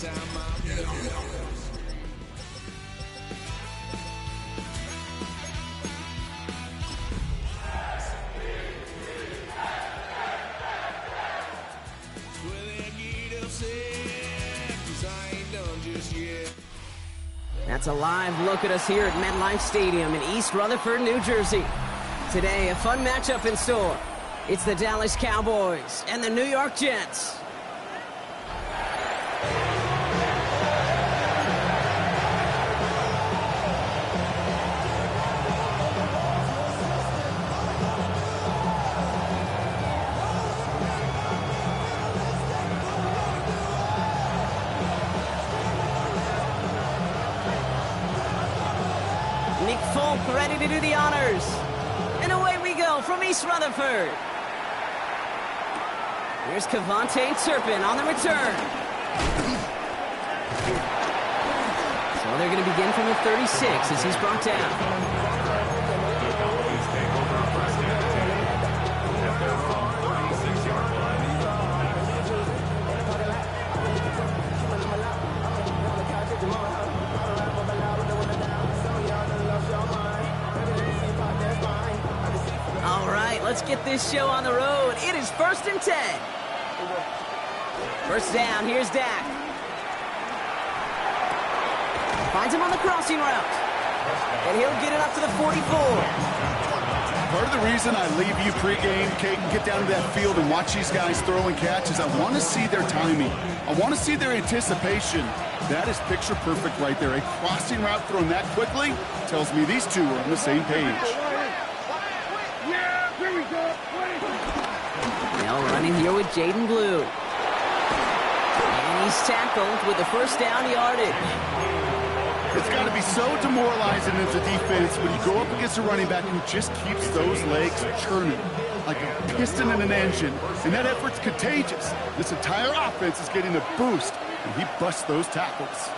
That's a live look at us here at MetLife Stadium in East Rutherford, New Jersey. Today, a fun matchup in store. It's the Dallas Cowboys and the New York Jets. Nick Folk ready to do the honors. And away we go from East Rutherford. Here's Cavante Turpin on the return. So they're going to begin from the 36 as he's brought down. Let's get this show on the road. It is 1st and 10. First down, here's Dak. Finds him on the crossing route. And he'll get it up to the 44. Part of the reason I leave you pregame, Kate, and get down to that field and watch these guys throw and catch is I want to see their timing. I want to see their anticipation. That is picture perfect right there. A crossing route thrown that quickly tells me these two are on the same page. Now running here with Jaden Blue. And he's tackled with the first down yardage. It's got to be so demoralizing as a defense when you go up against a running back who just keeps those legs churning like a piston in an engine. And that effort's contagious. This entire offense is getting a boost, and he busts those tackles.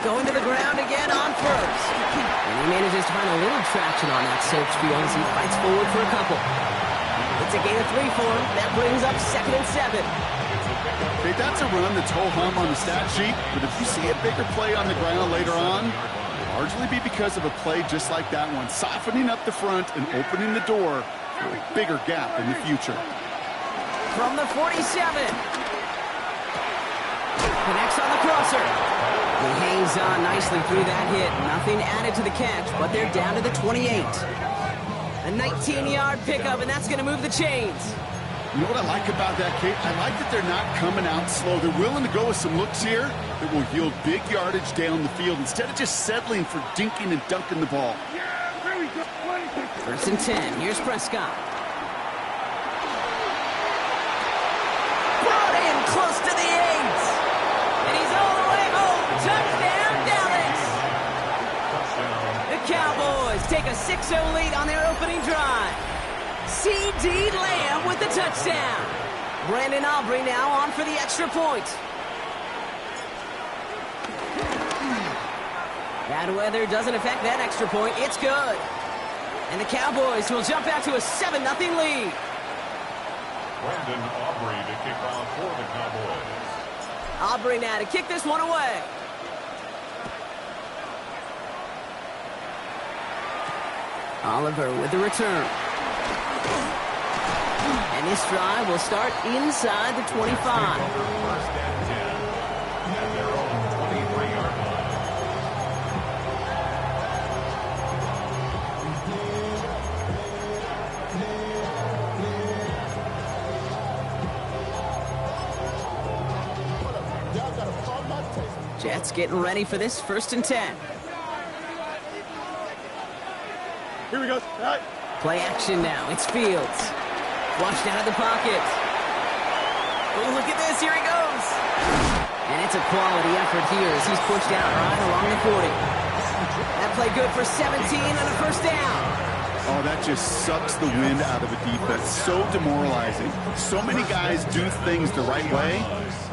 Going to the ground again on first. And he manages to find a little traction on that search field as he fights forward for a couple. It's a gain of 3 for him. That brings up 2nd and 7. Okay, that's a run that's ho-hum on the stat sheet, but if you see a bigger play on the ground later on, it'll largely be because of a play just like that one, softening up the front and opening the door for a bigger gap in the future. From the 47. Connects on the crosser. He hangs on nicely through that hit. Nothing added to the catch, but they're down to the 28. A 19-yard pickup, and that's going to move the chains. You know what I like about that, Kate? I like that they're not coming out slow. They're willing to go with some looks here that will yield big yardage down the field instead of just settling for dinking and dunking the ball. 1st and 10. Here's Prescott. Brought in close to the 8. And he's all the way home. Touchdown, Dallas. The Cowboys take a 6-0 lead on their opening drive. C.D. Lamb with the touchdown. Brandon Aubrey now on for the extra point. Bad weather doesn't affect that extra point. It's good. And the Cowboys will jump out to a 7-0 lead. Brandon Aubrey to kick off for the Cowboys. Aubrey now to kick this one away. Oliver with the return. And this drive will start inside the 25. First and 10 at their own 23-yard line. Jets getting ready for this 1st and 10. Here we go. All right. Play action now. It's Fields. Flushed out of the pocket. Oh, look at this. Here he goes. And it's a quality effort here as he's pushed out right along the 40. That play good for 17 and a first down. Oh, that just sucks the wind out of a defense. So demoralizing. So many guys do things the right way,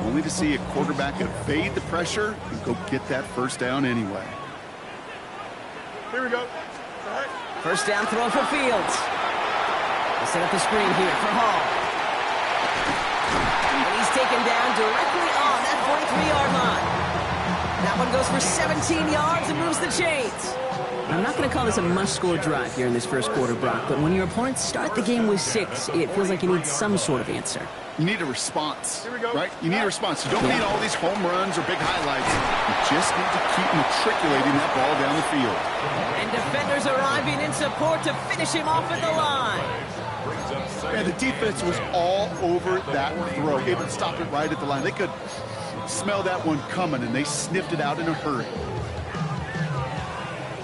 only to see a quarterback evade the pressure and go get that first down anyway. Here we go. All right. First down throw for Fields. They set up the screen here for Hall. he's taken down directly on that 43-yard line. That one goes for 17 yards and moves the chains. I'm not going to call this a must-score drive here in this first quarter, Brock, but when your opponents start the game with 6, it feels like you need some sort of answer. You need a response, right? You need a response. You don't need all these home runs or big highlights. You just need to keep matriculating that ball down the field. And defenders arriving in support to finish him off at the line. And the defense was all over that throw. Able to stop it right at the line. They could smell that one coming, and they sniffed it out in a hurry.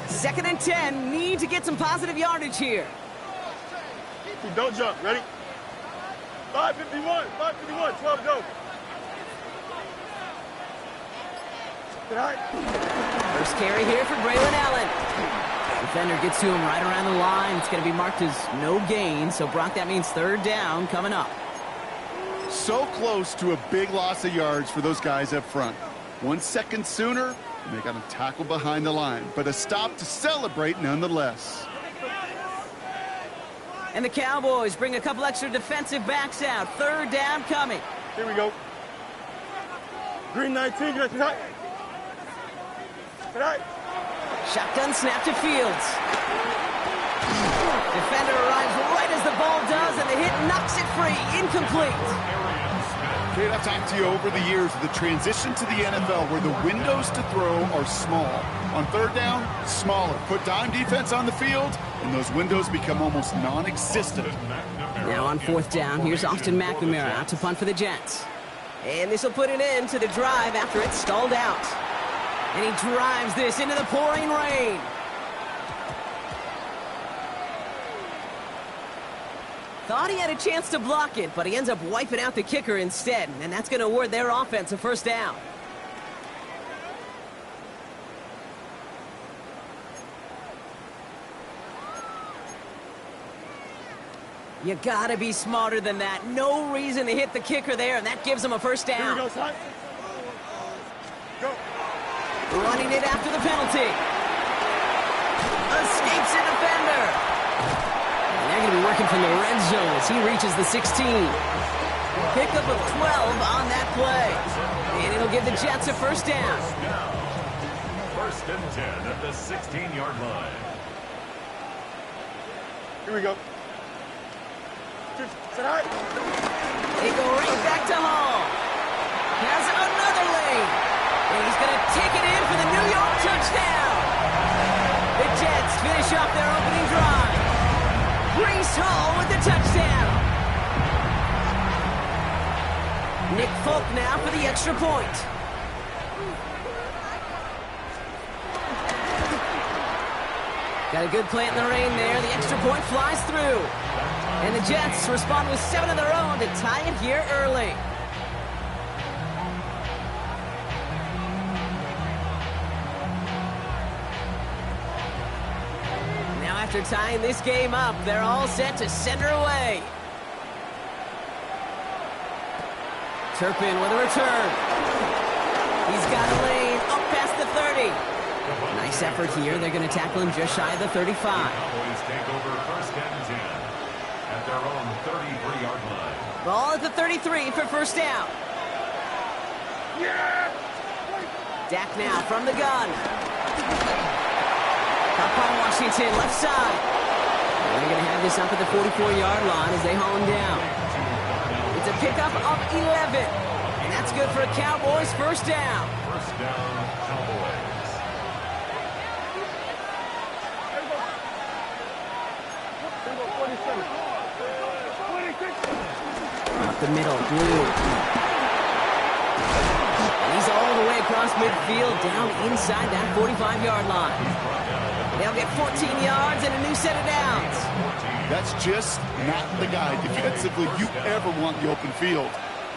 2nd and 10. Need to get some positive yardage here. Don't jump. Ready? 5:51. 5:51. 12 go. First carry here for Braylon Allen. Defender gets to him right around the line. It's going to be marked as no gain. So, Brock, that means 3rd down coming up. So close to a big loss of yards for those guys up front. 1 second sooner, and they got him tackled behind the line. But a stop to celebrate nonetheless. And the Cowboys bring a couple extra defensive backs out. 3rd down coming. Here we go. Green 19. Get tonight. Shotgun snap to Fields. Defender arrives right as the ball does, and the hit knocks it free. Incomplete. Great, I've talked to you over the years, the transition to the NFL where the windows to throw are small. On 3rd down, smaller. Put dime defense on the field, and those windows become almost non-existent. Now on 4th down, here's Austin McNamara out to punt for the Jets. And this will put an end to the drive after it's stalled out. And he drives this into the pouring rain. Thought he had a chance to block it, but he ends up wiping out the kicker instead. And that's going to award their offense a 1st down. You got to be smarter than that. No reason to hit the kicker there, and that gives him a 1st down. Here we go, Go. Running it after the penalty. Escapes a defender. And they're going to be working from the red zone as he reaches the 16. Pickup of 12 on that play. And it'll give the Jets a 1st down. 1st and 10 at the 16-yard line. Here we go. They go right back to Hall. Has another lane. And he's going to take it in for the New York touchdown. The Jets finish off their opening drive. Breece Hall with the touchdown. Nick Folk now for the extra point. Got a good plant in the rain there. The extra point flies through. And the Jets respond with 7 of their own to tie it here early. Now after tying this game up, they're all set to send her away. Turpin with a return. He's got a lane up past the 30. Nice effort here. They're going to tackle him just shy of the 35. Cowboys take over 1st and 10 at their own 33-yard line. Ball at the 33 for 1st down. Dak now from the gun. Up on Washington, left side. They're going to have this up at the 44-yard line as they haul him down. It's a pickup of 11. And that's good for a Cowboys 1st down. 1st down, Cowboys. Up the middle, Blue. And he's all the way across midfield, down inside that 45-yard line. They'll get 14 yards and a new set of downs. That's just not the guy defensively you ever want the open field.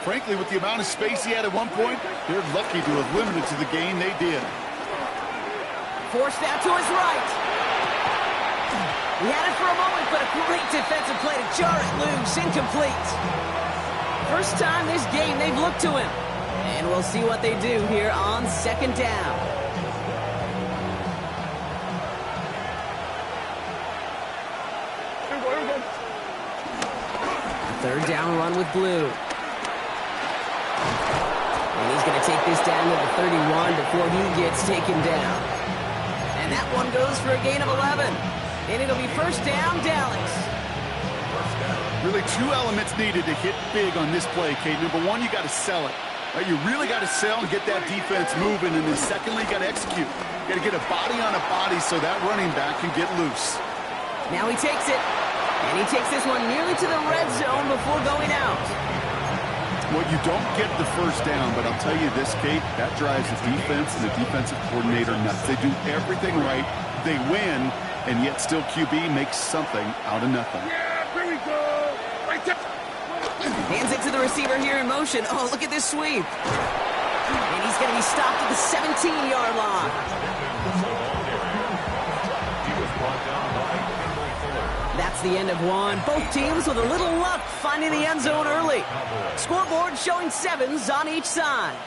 Frankly, with the amount of space he had at one point, they're lucky to have limited to the gain they did. Forced out to his right. He had it for a moment, but a great defensive play to jar it loose. Incomplete. First time this game they've looked to him. And we'll see what they do here on 2nd down. Third down run with Blue. And he's going to take this down to the 31 before he gets taken down. And that one goes for a gain of 11. And it'll be first down, Dallas. Really two elements needed to hit big on this play, Kate. Number one, you got to sell it. You really got to sell and get that defense moving. And then secondly, you got to execute. You got to get a body on a body so that running back can get loose. Now he takes it. And he takes this one nearly to the red zone before going out. Well, you don't get the first down, but I'll tell you this, Kate, that drives the defense and the defensive coordinator nuts. They do everything right. They win, and yet still QB makes something out of nothing. Yeah, here we go. Right there. Hands it to the receiver here in motion. Oh, look at this sweep. And he's going to be stopped at the 17-yard line. That's the end of one. Both teams with a little luck finding the end zone early. Scoreboard showing 7s on each side.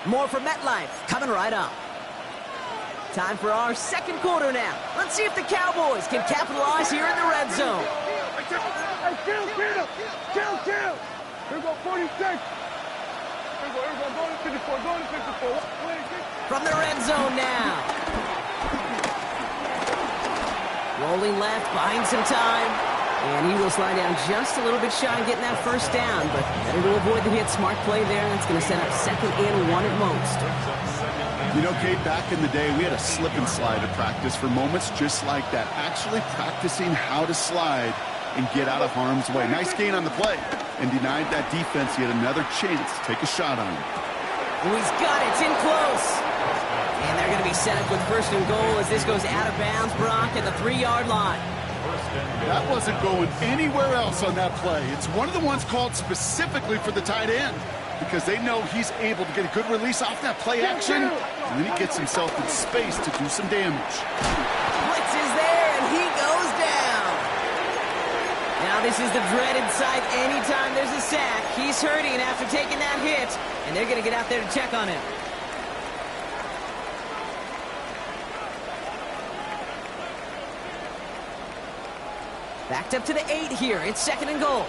More from MetLife coming right up. Time for our second quarter now. Let's see if the Cowboys can capitalize here in the red zone. Hey, kill. Here we go, 46. Here we go, go to 54, go to 54. From the red zone now. Rolling left, buying some time. And he will slide down just a little bit shy of getting that first down. But better to avoid the hit. Smart play there. That's going to set up 2nd and 1 at most. You know, Kate, back in the day, we had a slip and slide at practice for moments just like that. Actually practicing how to slide and get out of harm's way. Nice gain on the play. And denied that defense yet another chance to take a shot on him. Oh, he's got it. It's in close. And they're going to be set up with 1st and goal as this goes out of bounds, Brock, at the 3-yard line. That wasn't going anywhere else on that play. It's one of the ones called specifically for the tight end because they know he's able to get a good release off that play action, and then he gets himself in space to do some damage. Blitz is there, and he goes down. Now this is the dreaded sight anytime there's a sack. He's hurting after taking that hit, and they're going to get out there to check on him. Backed up to the 8 here. It's 2nd and goal.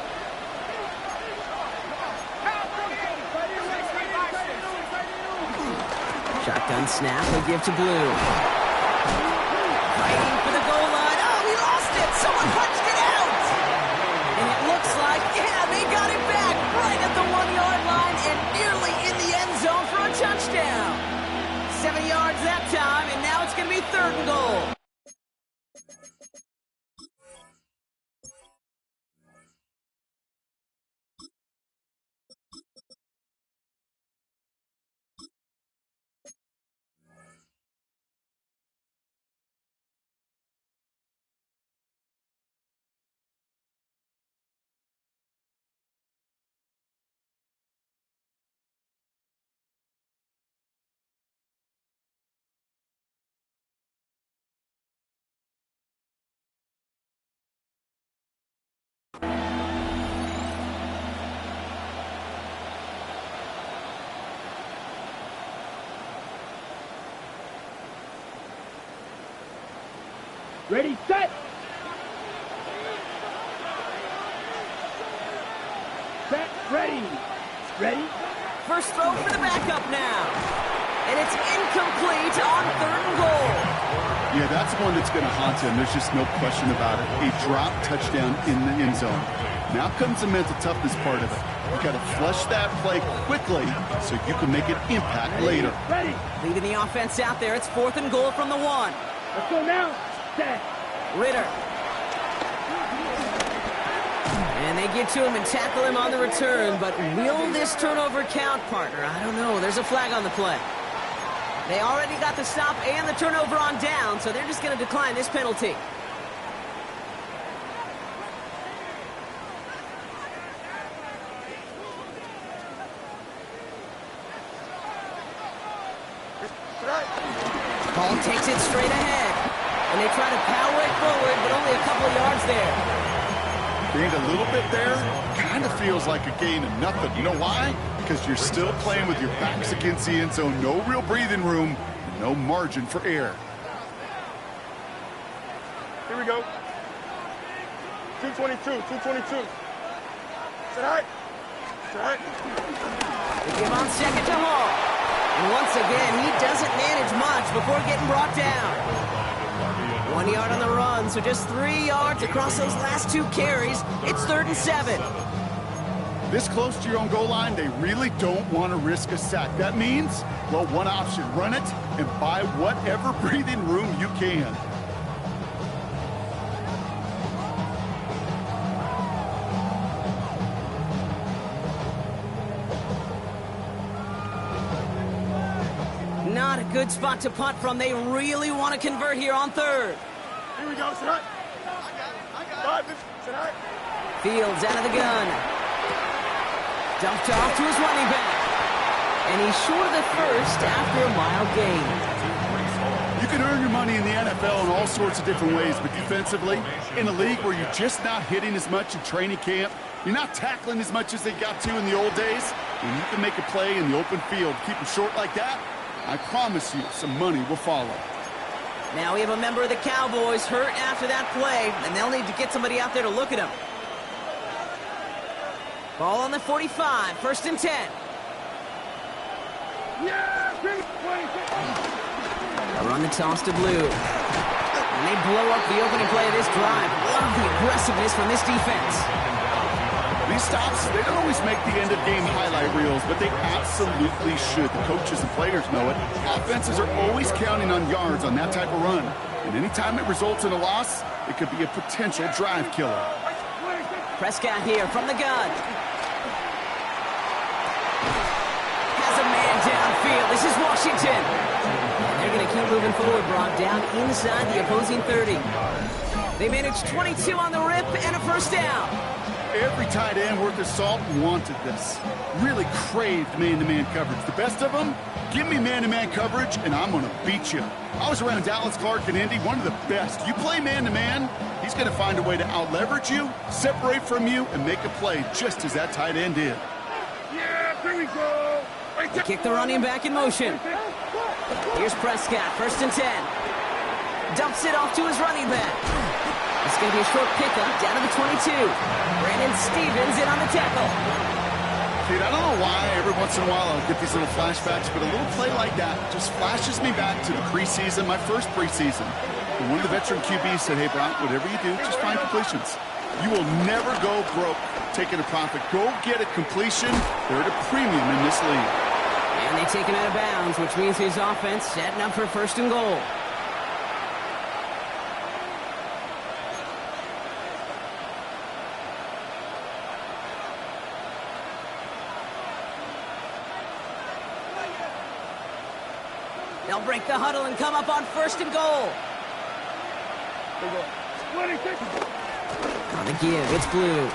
Shotgun snap. They give to Blue. Fighting for the goal line. Oh, he lost it. Someone punched it out. And it looks like, yeah, they got it back right at the 1-yard line and nearly in the end zone for a touchdown. 7 yards that time, and now it's going to be 3rd and goal. Ready, set. Set, ready. Ready. First throw for the backup now. And it's incomplete on 3rd and goal. Yeah, that's one that's going to haunt him. There's just no question about it. A drop touchdown in the end zone. Now comes the mental toughness part of it. You got to flush that play quickly so you can make an impact later. Ready. Leading the offense out there. It's 4th and goal from the 1. Let's go now. Set. Ritter. And they get to him and tackle him on the return, but will this turnover count, partner? I don't know. There's a flag on the play. They already got the stop and the turnover on down, so they're just going to decline this penalty. Ball takes it straight ahead. And they try to power it forward, but only a couple of yards there. Gained a little bit there. Kind of feels like a gain of nothing. You know why? Because you're still playing with your backs against the end zone. No real breathing room. And no margin for error. Here we go. 222, 222. Set high. They give on second to Hall. And once again, he doesn't manage much before getting brought down. 1 yard on the run, so just 3 yards across those last 2 carries. It's 3rd and 7. This close to your own goal line, they really don't want to risk a sack. That means, well, one option, run it and buy whatever breathing room you can. Not a good spot to punt from. They really want to convert here on 3rd. Here we go, Sinai. I got it. Sinai. Fields out of the gun. Dumped off to his running back. And he's short of the first after a mile gain. You can earn your money in the NFL in all sorts of different ways, but defensively, in a league where you're just not hitting as much in training camp, you're not tackling as much as they got to in the old days, and you can make a play in the open field, keep them short like that, I promise you some money will follow. Now we have a member of the Cowboys hurt after that play, and they'll need to get somebody out there to look at him. Ball on the 45, 1st and 10. Yeah, Run the toss to Blue. And they blow up the opening play of this drive. Love the aggressiveness from this defense. These stops, they don't always make the end-of-game highlight reels, but they absolutely should. The coaches and players know it. Offenses are always counting on yards on that type of run. And anytime it results in a loss, it could be a potential drive killer. Prescott here from the gun. Has a man downfield. This is Washington. And they're going to keep moving forward, Brock, down inside the opposing 30. They managed 22 on the rip and a 1st down. Every tight end worth his salt wanted this. Really craved man-to-man coverage. The best of them, give me man-to-man coverage, and I'm going to beat you. I was around Dallas Clark and Indy, one of the best. You play man-to-man, he's going to find a way to out-leverage you, separate from you, and make a play just as that tight end did. Yeah, here we go. They kick the running back in motion. Here's Prescott, 1st and 10. Dumps it off to his running back. It's going to be a short pickup down to the 22. Brandon Stevens in on the tackle. Dude, I don't know why every once in a while I'll get these little flashbacks, but a little play like that just flashes me back to the preseason, my first preseason. And one of the veteran QBs said, hey, Brock, whatever you do, just find completions. You will never go broke taking a profit. Go get a completion. They're at a premium in this league. And they take him out of bounds, which means his offense setting up for 1st and goal. They'll break the huddle and come up on 1st and goal. On the give, it's Blue.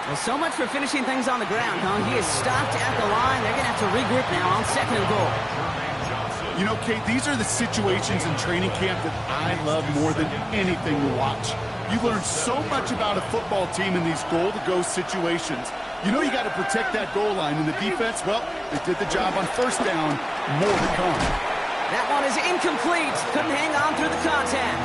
Well, so much for finishing things on the ground, huh? He is stopped at the line. They're going to have to regroup now on 2nd and goal. You know, Kate, these are the situations in training camp that I love more than anything to watch. You learn so much about a football team in these goal-to-go situations. You know you got to protect that goal line, and the defense, well, they did the job on 1st down. More to come. That one is incomplete. Couldn't hang on through the contact.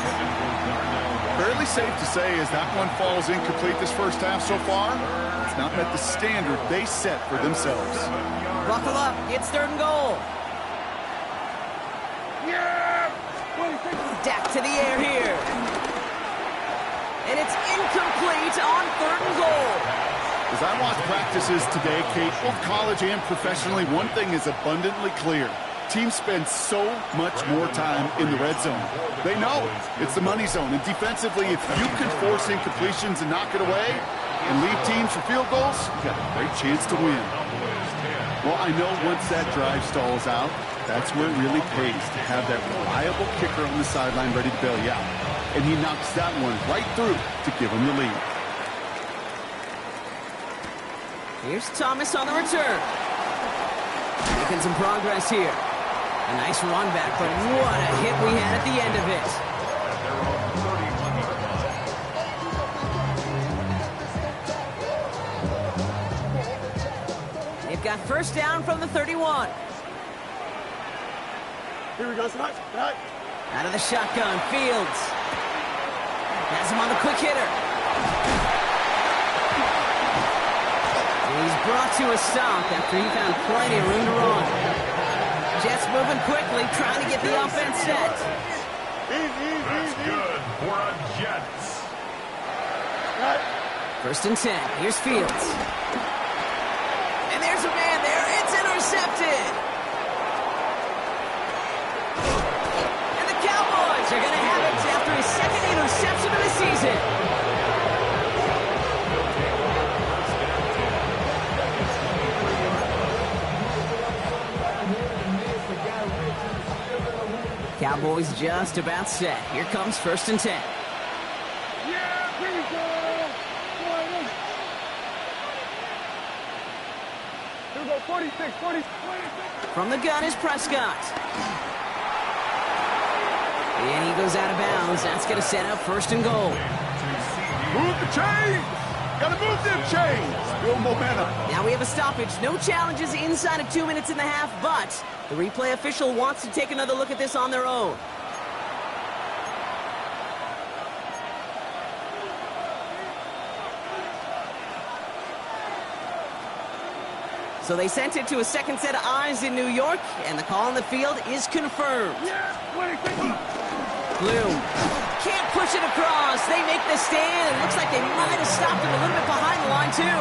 Fairly safe to say as that one falls incomplete this first half so far, it's not met the standard they set for themselves. Buckle up. It's 3rd and goal. Yeah! Dak to the air here. And it's incomplete on 3rd and goal. As I watch practices today, Kate, both college and professionally, one thing is abundantly clear. Teams spend so much more time in the red zone. They know it's the money zone. And defensively, if you can force incompletions and knock it away and leave teams for field goals, you got a great chance to win. Well, I know once that drive stalls out, that's where it really pays to have that reliable kicker on the sideline ready to bail you out. And he knocks that one right through to give him the lead. Here's Thomas on the return. Making some progress here. A nice run back, but what a hit we had at the end of it. They've got 1st down from the 31. Here we go, Sinai. Out of the shotgun, Fields. Has him on the quick hitter. He's brought to a stop after he found plenty of room to run. Jets moving quickly, trying to get the offense set. That's good for a Jets. First and 10. Here's Fields. And there's a man there. It's intercepted. And the Cowboys are going to have it after his second interception of the season. Cowboys just about set. Here comes first and 10. Yeah, please go. Here we go, 46, 46. From the gun is Prescott. And he goes out of bounds. That's going to set up first and goal. Move the chains! Gotta move them chains! Build momentum. Now we have a stoppage. No challenges inside of 2 minutes and a half, but the replay official wants to take another look at this on their own. So they sent it to a second set of eyes in New York, and the call on the field is confirmed. Bloom can't push it across. They make the stand. It looks like they might have stopped him a little bit behind the line, too.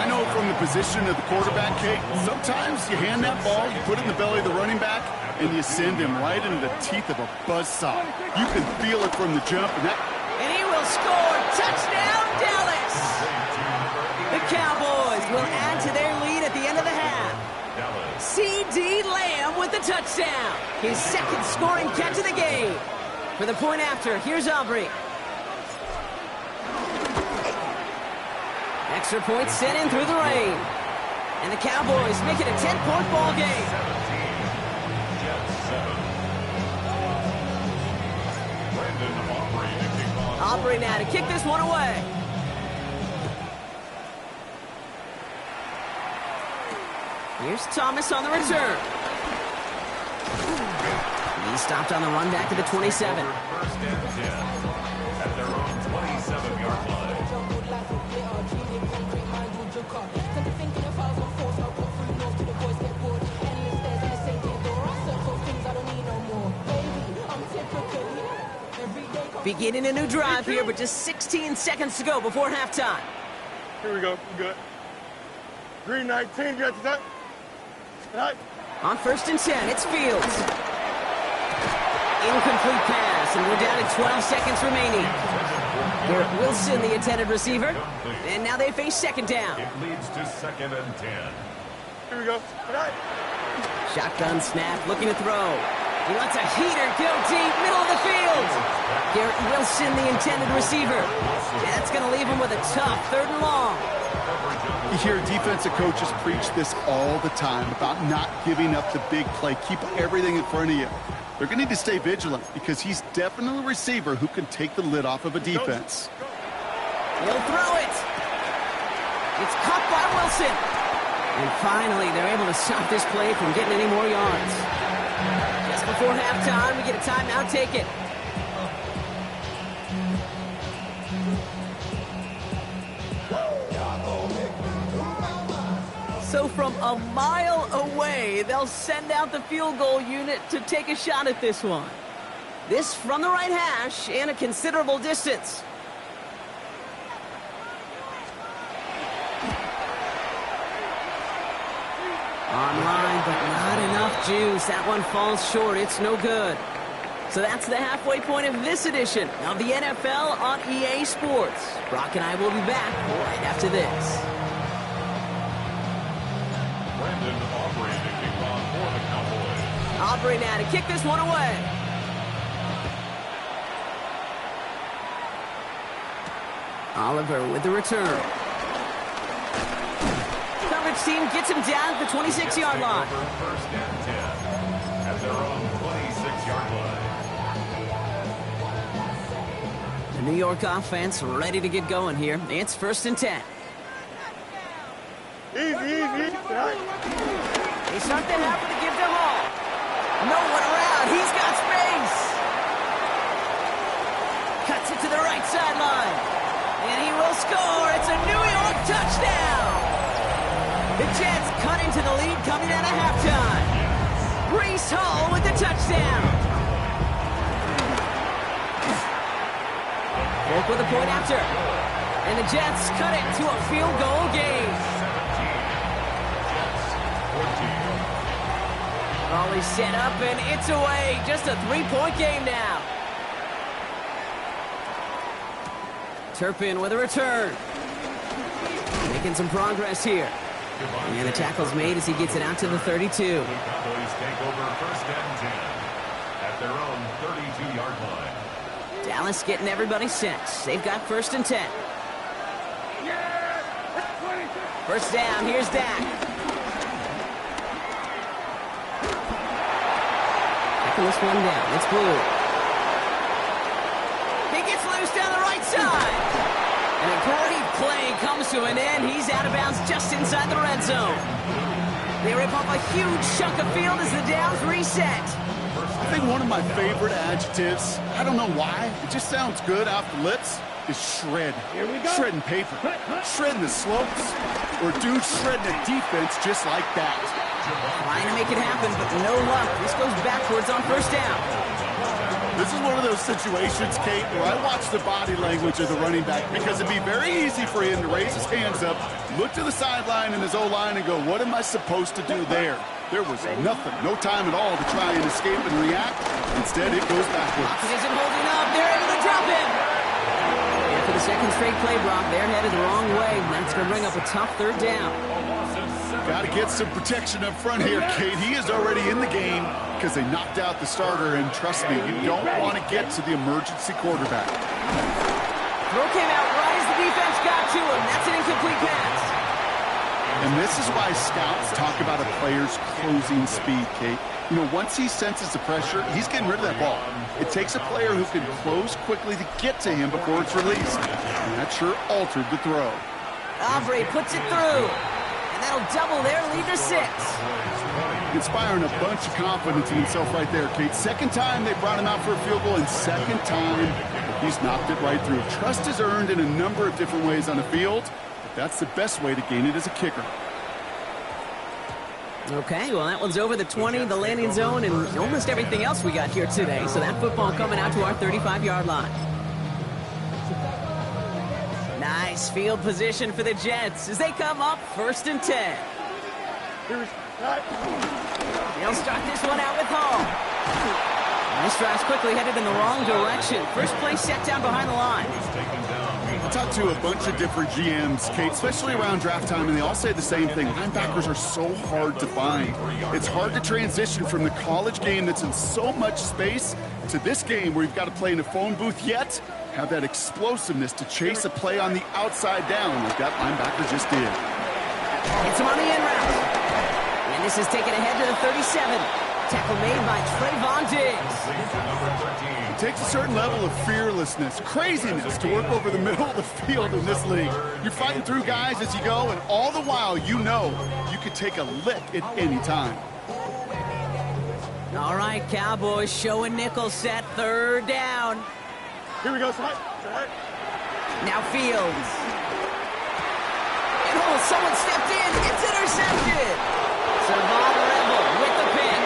I know from the position of the quarterback, Kate, sometimes you hand that ball, you put it in the belly of the running back, and you send him right into the teeth of a buzzsaw. You can feel it from the jump, and he will score. Touchdown, Dallas! The Cowboys will add to their lead at the end of the half. C.D. Lamb with the touchdown. His second scoring catch of the game. For the point after, here's Aubrey. Extra point sent in through the rain. And the Cowboys make it a 10-point ball game. Aubrey now to kick this one away. Here's Thomas on the return. He stopped on the run back to the 27. First and 10 at their own 27-yard line. Beginning a new drive here, but just 16 seconds to go before halftime. Here we go. Good. Green 19, you got the time? Right. On first and 10, it's Fields. Incomplete pass, and we're down to 12 seconds remaining. Garrett Wilson, the intended receiver, and now they face second down. It leads to second and 10. Here we go. Right. Shotgun snap, looking to throw. He lets a heater go deep, middle of the field. Garrett Wilson, the intended receiver. That's going to leave him with a tough third and long. You hear defensive coaches preach this all the time about not giving up the big play. Keep everything in front of you. They're going to need to stay vigilant because he's definitely a receiver who can take the lid off of a defense. He'll throw it. It's caught by Wilson. And finally, they're able to stop this play from getting any more yards. Just before halftime, we get a timeout. Take it. So from a mile away, they'll send out the field goal unit to take a shot at this one. This from the right hash and a considerable distance. Online, but not enough juice. That one falls short. It's no good. So that's the halfway point of this edition of the NFL on EA Sports. Brock and I will be back right after this. Aubrey now to kick this one away. Oliver with the return. Coverage team gets him down at the 26-yard line. First and 10 at their own 26-yard line. The New York offense ready to get going here. It's first and 10. Easy. They start the half with a give them all. No one around. He's got space. Cuts it to the right sideline. And he will score. It's a New York touchdown. The Jets cut into the lead coming out of halftime. Breece Hall with the touchdown. Volk with a point after. And the Jets cut it to a field goal game. Raleigh set up and it's away. Just a 3-point game now. Turpin with a return. Making some progress here. And the tackle's made as he gets it out to the 32. The Cowboys take over first and 10 at their own 32-yard line. Dallas getting everybody set. They've got first and 10. First down, here's Dak. Tackle this one down. It's Blue. He gets loose down the right side. And a great play comes to an end. He's out of bounds just inside the red zone. They rip off a huge chunk of field as the downs reset. I think one of my favorite adjectives, I don't know why, it just sounds good off the lips, is shred. Here we go. Shredding paper. Shredding the slopes. Or dude shredding a defense just like that. Trying to make it happen, but no luck. This goes backwards on first down. This is one of those situations, Kate, where I watch the body language of the running back because it'd be very easy for him to raise his hands up, look to the sideline and his O-line and go, what am I supposed to do there? There was nothing, no time at all to try and escape and react. Instead, it goes backwards. Pocket isn't holding up. They're able to drop him. And for the second straight play, Brock, they're headed the wrong way. That's going to bring up a tough third down. Got to get some protection up front here, Kate. He is already in the game because they knocked out the starter, and trust me, you don't want to get to the emergency quarterback. Throw came out right as the defense got to him. That's an incomplete pass. And this is why scouts talk about a player's closing speed, Kate. You know, once he senses the pressure, he's getting rid of that ball. It takes a player who can close quickly to get to him before it's released. And that sure altered the throw. Aubrey puts it through. And that'll double their lead to 6. Inspiring a bunch of confidence in himself right there, Kate. Second time they brought him out for a field goal, and second time he's knocked it right through. Trust is earned in a number of different ways on the field, but that's the best way to gain it as a kicker. Okay, well, that one's over the 20, the landing zone, and almost everything else we got here today. So that football coming out to our 35-yard line. Nice field position for the Jets as they come up first and 10. They'll start this one out with Hall. This drive's quickly headed in the wrong direction. First play set down behind the line. I talked to a bunch of different GMs, Kate, especially around draft time, and they all say the same thing. Linebackers are so hard to find. It's hard to transition from the college game that's in so much space to this game where you've got to play in a phone booth, yet have that explosiveness to chase a play on the outside down like that linebacker just did. It's him on the end route. And this is taken ahead to the 37. Tackle made by Trayvon Diggs. It takes a certain level of fearlessness, craziness to work over the middle of the field in this league. You're fighting through guys as you go, and all the while you know you could take a lick at any time. All right, Cowboys showing nickel set, third down. Here we go, Slide. Now Fields. And someone stepped in. It's intercepted. Savon Rebel with the pick.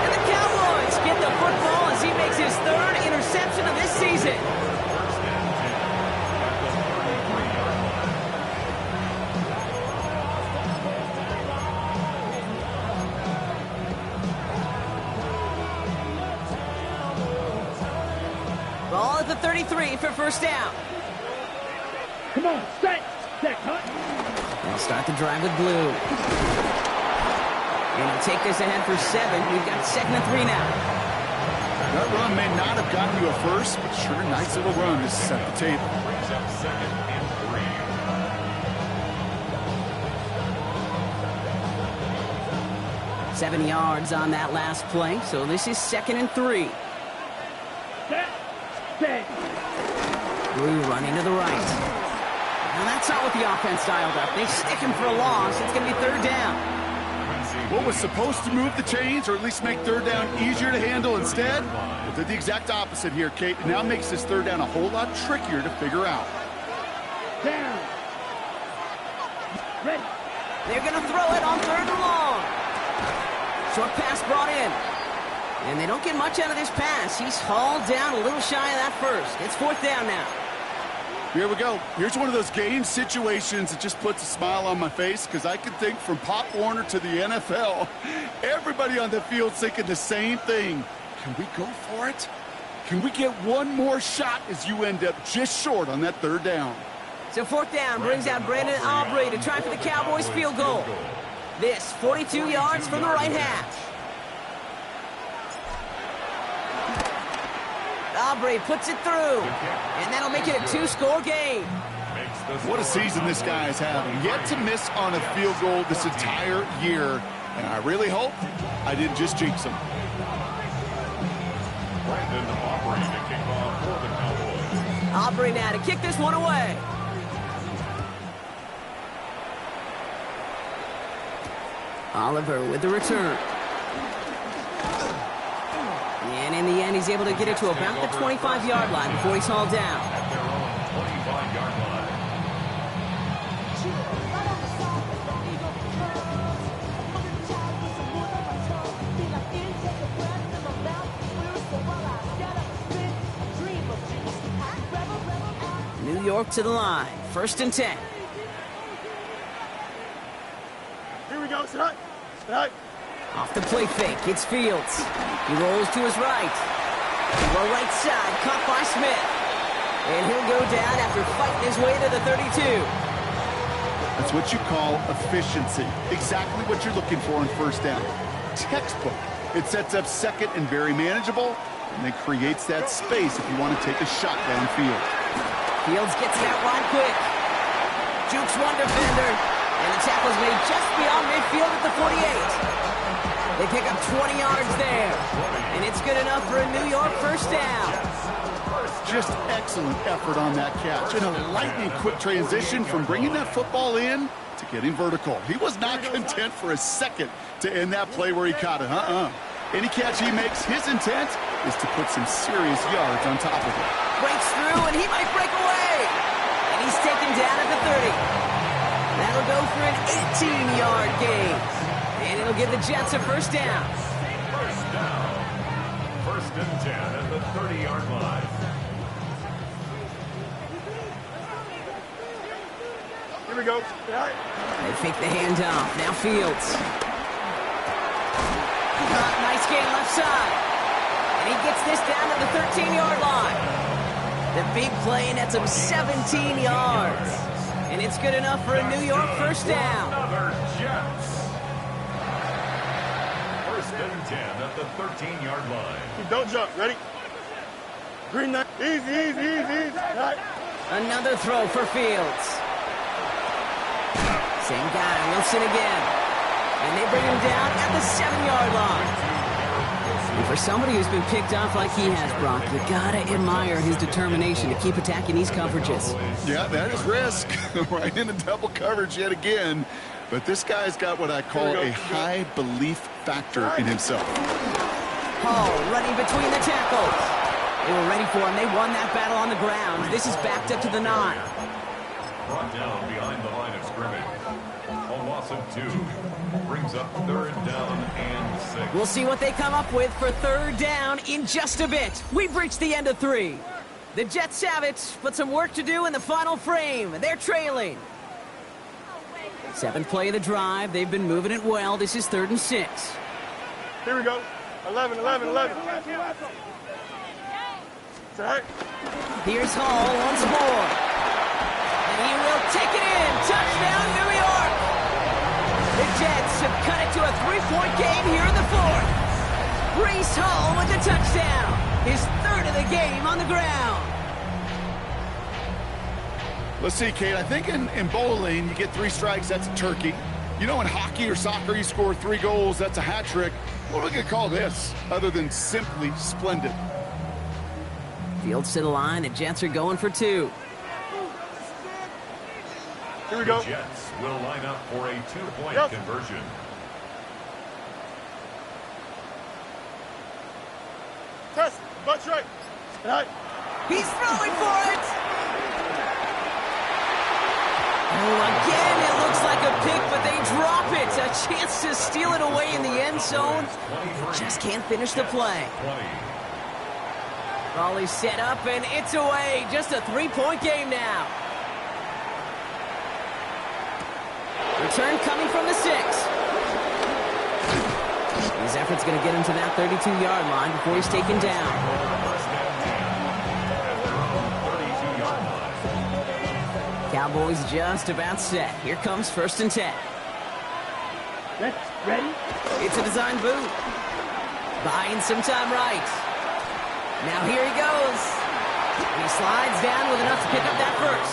And the Cowboys get the football as he makes his third interception of this season. Ball at the 33 for first down. Come on, set cut. They'll start the drive with Blue. And he'll take this ahead for 7. We've got 2nd and 3 now. That run may not have gotten you a first, but sure, nice little run to set the table. Brings up 2nd and 3. 7 yards on that last play, so this is 2nd and 3. Set. Blue running to the right. Now that's not what the offense dialed up. They stick him for a loss. It's going to be third down. What was supposed to move the chains, or at least make third down easier to handle instead, well, did the exact opposite here, Kate. It now makes this third down a whole lot trickier to figure out. Down. Ready. They're going to throw it on 3rd and long. Short pass brought in. And they don't get much out of this pass. He's hauled down a little shy of that first. It's 4th down now. Here we go. Here's one of those game situations that just puts a smile on my face because I can think from Pop Warner to the NFL, everybody on the field thinking the same thing. Can we go for it? Can we get one more shot as you end up just short on that 3rd down? So 4th down brings out Brandon Aubrey to try for the Cowboys field goal. This 42 yards from the right hash. Aubrey puts it through, and that'll make it a 2-score game. What a season this guy is having. Yet to miss on a field goal this entire year, and I really hope I didn't just jinx him. Brandon Aubrey to kick off for the Cowboys. Aubrey now to kick this one away. Oliver with the return. And in the end, he's able to get it to about the 25-yard line before he's hauled down. At their own 25-yard line. New York to the line. 1st and 10. Here we go, Snot. Snot. Off the play fake, it's Fields. He rolls to his right. To the right side, caught by Smith. And he'll go down after fighting his way to the 32. That's what you call efficiency. Exactly what you're looking for on 1st down. Textbook. It sets up 2nd and very manageable, and then creates that space if you want to take a shot downfield. Fields gets it out wide quick. Jukes one defender. And the tackle's made just beyond midfield at the 48. They pick up 20 yards there. And it's good enough for a New York 1st down. Just excellent effort on that catch. And a lightning quick transition from bringing that football in to getting vertical. He was not content for a second to end that play where he caught it. Any catch he makes, his intent is to put some serious yards on top of it. Breaks through, and he might break away. And he's taken down at the 30. That'll go for an 18-yard gain. And it'll give the Jets a 1st down. 1st down. 1st and 10 at the 30-yard line. Here we go. They fake the handoff. Now Fields. Nice gain left side. And he gets this down to the 13-yard line. The big play nets him 17 yards. And it's good enough for a New York 1st down. Another Jets. 1st and 10 at the 13-yard line. Don't jump. Ready? Green knight. Easy. Right. Another throw for Fields. Same guy, Wilson again. And they bring him down at the 7-yard line. And for somebody who's been picked off like he has, Brock, you gotta admire his determination to keep attacking these coverages. Yeah, that is risk. Right into double coverage yet again. But this guy's got what I call a high belief factor in himself. Hall running between the tackles. They were ready for him. They won that battle on the ground. This is backed up to the 9. Brought down behind the line of scrimmage. A loss of 2. Brings up 3rd down and 6. We'll see what they come up with for 3rd down in just a bit. We've reached the end of 3. The Jets have it, but some work to do in the final frame. They're trailing. 7th play of the drive. They've been moving it well. This is 3rd and 6. Here we go. 11. Set. Here's Hall once more. And he will take it in. Touchdown, New York. The Jets have cut it to a 3-point game here in the 4th. Breece Hall with the touchdown. His 3rd of the game on the ground. Let's see, Kate. I think in bowling, you get 3 strikes, that's a turkey. You know, in hockey or soccer, you score 3 goals, that's a hat trick. What are we going to call this other than simply splendid? Fields to the line. The Jets are going for 2. Here we go. The Jets will line up for a 2-point conversion. Test. Butt straight. Right. He's throwing for it. Oh, again, it looks like a pick, but they drop it. A chance to steal it away in the end zone. Just can't finish the play. Raleigh set up, and it's away. Just a 3-point game now. Return coming from the 6. His effort's going to get him to that 32-yard line before he's taken down. Cowboys just about set. Here comes 1st and 10. Ready? It's a design boot. Buying some time right. Now here he goes. And he slides down with enough to pick up that first.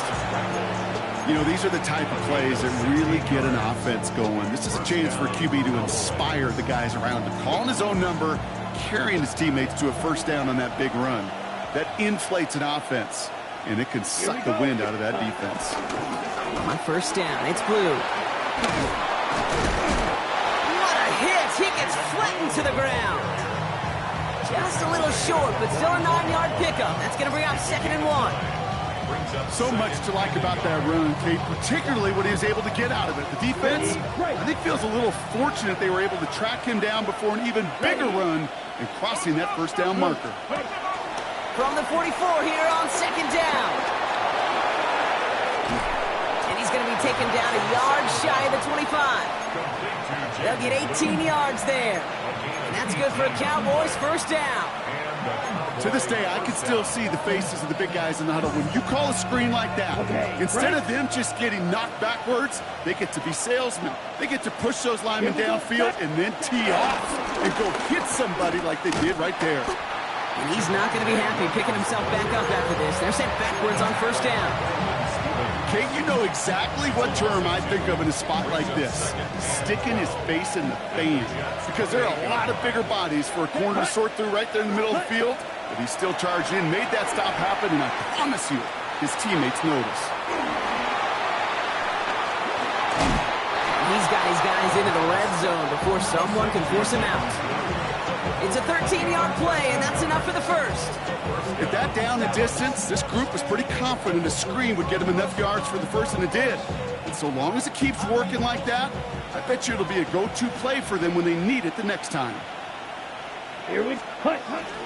You know, these are the type of plays that really get an offense going. This is a chance for QB to inspire the guys around him. Calling his own number, carrying his teammates to a first down on that big run. That inflates an offense, and it can suck the wind out of that defense. On 1st down, it's Blue. What a hit! He gets flattened to the ground. Just a little short, but still a 9-yard pickup. That's going to bring up 2nd and 1. So much to like about that run, Kate, particularly what he was able to get out of it. The defense, I think, feels a little fortunate they were able to track him down before an even bigger run and crossing that 1st down marker. From the 44 here on 2nd down. And he's going to be taken down a yard shy of the 25. They'll get 18 yards there. And that's good for a Cowboys 1st down. To this day, I can still see the faces of the big guys in the huddle. When you call a screen like that, instead of them just getting knocked backwards, they get to be salesmen. They get to push those linemen downfield and then tee off and go hit somebody like they did right there. And he's not going to be happy picking himself back up after this. They're sent backwards on 1st down. Kate, you know exactly what term I think of in a spot like this. Sticking his face in the fan. Because there are a lot of bigger bodies for a corner to sort through right there in the middle of the field. But he still charged in, made that stop happen, and I promise you, his teammates notice. He's got his guys into the red zone before someone can force him out. It's a 13-yard play, and that's enough for the 1st. At that down and distance, this group was pretty confident a screen would get him enough yards for the 1st, and it did. And so long as it keeps working like that, I bet you it'll be a go-to play for them when they need it the next time. Here we go.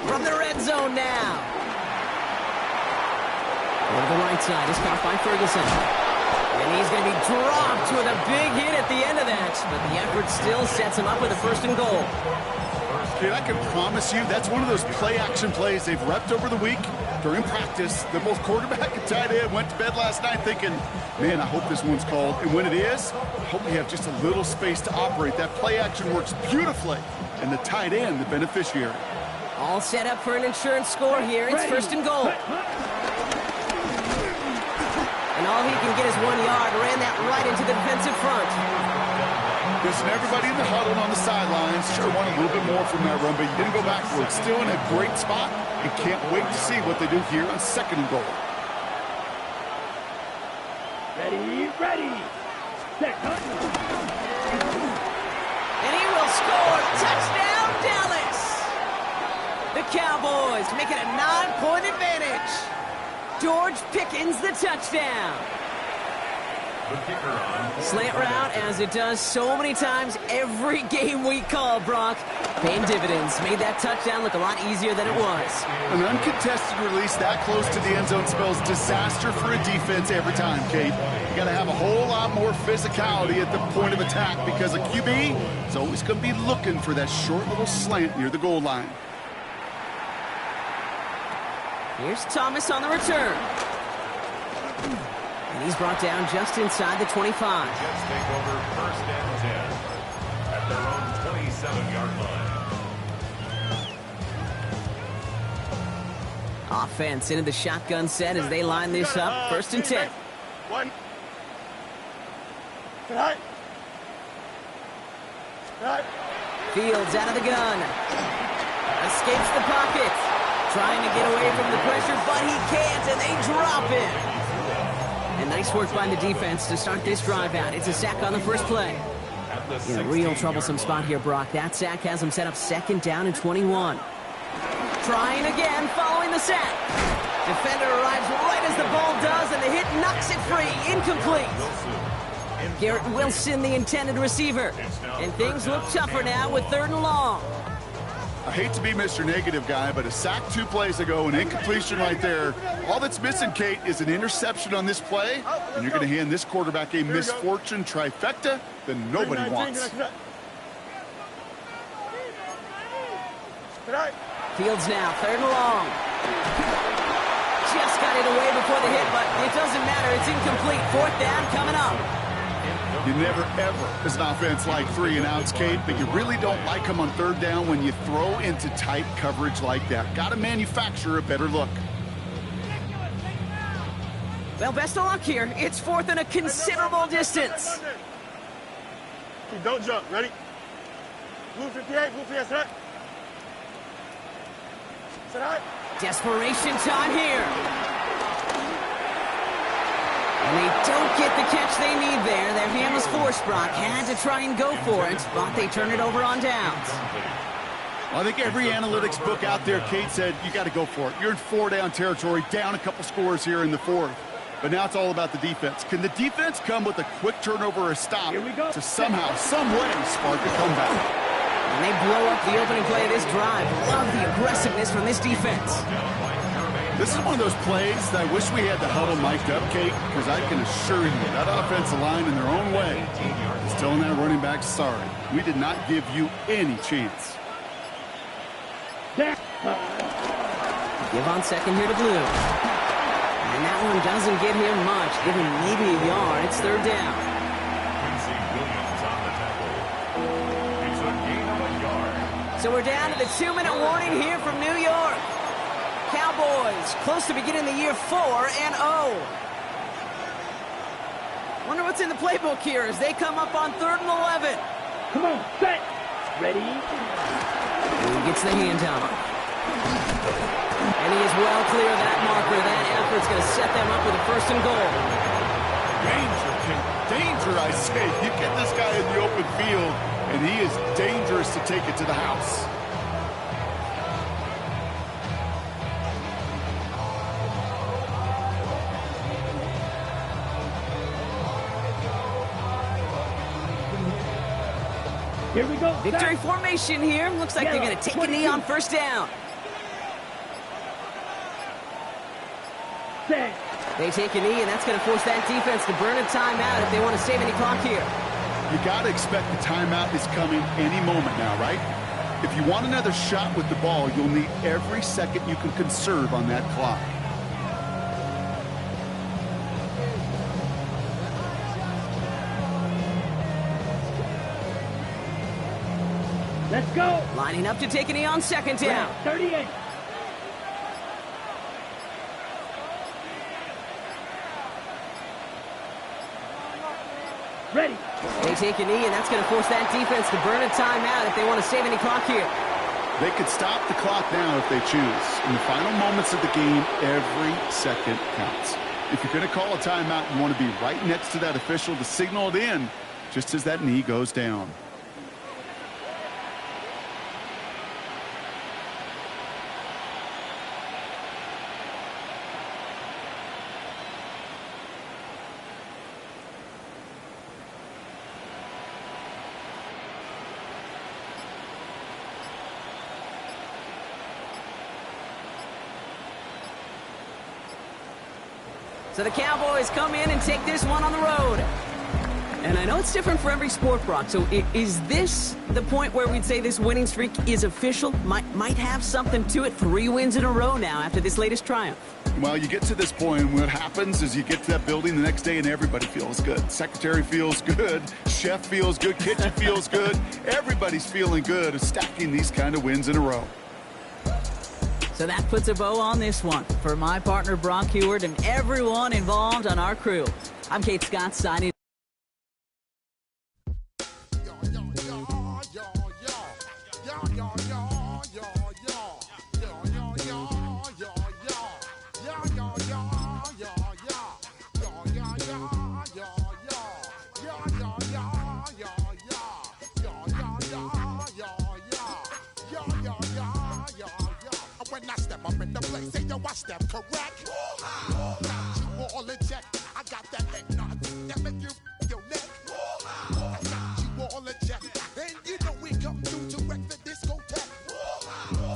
From the red zone now. Over the right side is caught by Ferguson. And he's going to be dropped with a big hit at the end of that. But the effort still sets him up with a 1st and goal. Kid, I can promise you that's one of those play-action plays they've repped over the week during practice. The both quarterback and tight end went to bed last night thinking, man, I hope this one's called. And when it is, I hope we have just a little space to operate. That play-action works beautifully. And the tight end, the beneficiary. All set up for an insurance score here. It's 1st and goal. And all he can get is 1 yard. Ran that right into the defensive front. Listen, everybody in the huddle and on the sidelines sure want a little bit more from that run, but you didn't go backwards. Still in a great spot and can't wait to see what they do here on 2nd and goal. Ready. Set. And he will score. Touchdown, Dallas. The Cowboys make it a 9-point advantage. George Pickens, the touchdown. Slant route, as it does so many times every game we call, Brock. Paying dividends. Made that touchdown look a lot easier than it was. An uncontested release that close to the end zone spells disaster for a defense every time, Kate. You got to have a whole lot more physicality at the point of attack because a QB is always going to be looking for that short little slant near the goal line. Here's Thomas on the return. And he's brought down just inside the 25. Jets take over 1st and 10 at their own 27-yard line. Offense into the shotgun set as they line this up. 1st and 10. 1. Tonight. Fields out of the gun. Escapes the pocket. Trying to get away from the pressure, but he can't, and they drop it. And nice work by the defense to start this drive out. It's a sack on the 1st play. In a real troublesome spot here, Brock. That sack has him set up 2nd down and 21. Trying again, following the sack. Defender arrives right as the ball does, and the hit knocks it free. Incomplete. Garrett Wilson, the intended receiver. And things look tougher now with 3rd and long. I hate to be Mr. Negative guy, but a sack 2 plays ago, an incompletion right there. All that's missing, Kate, is an interception on this play, and you're going to hand this quarterback a misfortune trifecta that nobody wants. Fields now, 3rd and long. Just got it away before the hit, but it doesn't matter. It's incomplete. 4th down coming up. You never, ever, as an offense, like 3 and outs, Kate, but you really don't like them on 3rd down when you throw into tight coverage like that. Got to manufacture a better look. Well, best of luck here. It's 4th and a considerable distance. Don't jump. Ready? Blue 58, blue 58, set. Set out. Desperation time here. And they don't get the catch they need there. Their hand was forced, Brock. Had to try and go for it, but they turn it over on downs. Well, I think every analytics book out there, Kate, said you got to go for it. You're in 4-down territory, down a couple scores here in the 4th. But now it's all about the defense. Can the defense come with a quick turnover or a stop to somehow, some way, spark a comeback? And they blow up the opening play of this drive. Love the aggressiveness from this defense. This is one of those plays that I wish we had the huddle mic'd up, Kate, because I can assure you that offensive line in their own way is telling that running back, sorry, we did not give you any chance. Give on 2nd here to Blue. And that one doesn't get him much. Give him maybe a yard. It's 3rd down. So we're down to the 2-minute warning here from New York. Cowboys close to beginning the year 4-0. Wonder what's in the playbook here as they come up on 3rd and 11. Come on, set. Ready? And he gets the handoff. And he is well clear of that marker. That effort's going to set them up with a 1st and goal. Danger, Kate. Danger, I say. You get this guy in the open field, and he is dangerous to take it to the house. Here we go. Victory formation here. Looks like they're going to take a knee on 1st down. Set. They take a knee, and that's going to force that defense to burn a timeout if they want to save any clock here. You got to expect the timeout is coming any moment now, right? If you want another shot with the ball, you'll need every second you can conserve on that clock. Let's go. Lining up to take a knee on 2nd down. 38. Ready. They take a knee, and that's going to force that defense to burn a timeout if they want to save any clock here. They could stop the clock now if they choose. In the final moments of the game, every second counts. If you're going to call a timeout, you want to be right next to that official to signal it in just as that knee goes down. So the Cowboys come in and take this one on the road. And I know it's different for every sport, Brock. So is this the point where we'd say this winning streak is official? Might have something to it. 3 wins in a row now after this latest triumph. Well, you get to this point, and what happens is you get to that building the next day and everybody feels good. Secretary feels good, chef feels good, kitchen feels good. Everybody's feeling good of stacking these kind of wins in a row. So that puts a bow on this one. For my partner, Brock Heward, and everyone involved on our crew, I'm Kate Scott signing. When I step up in the place, say yo, I step correct. Got you all in check. I got that head nod that make you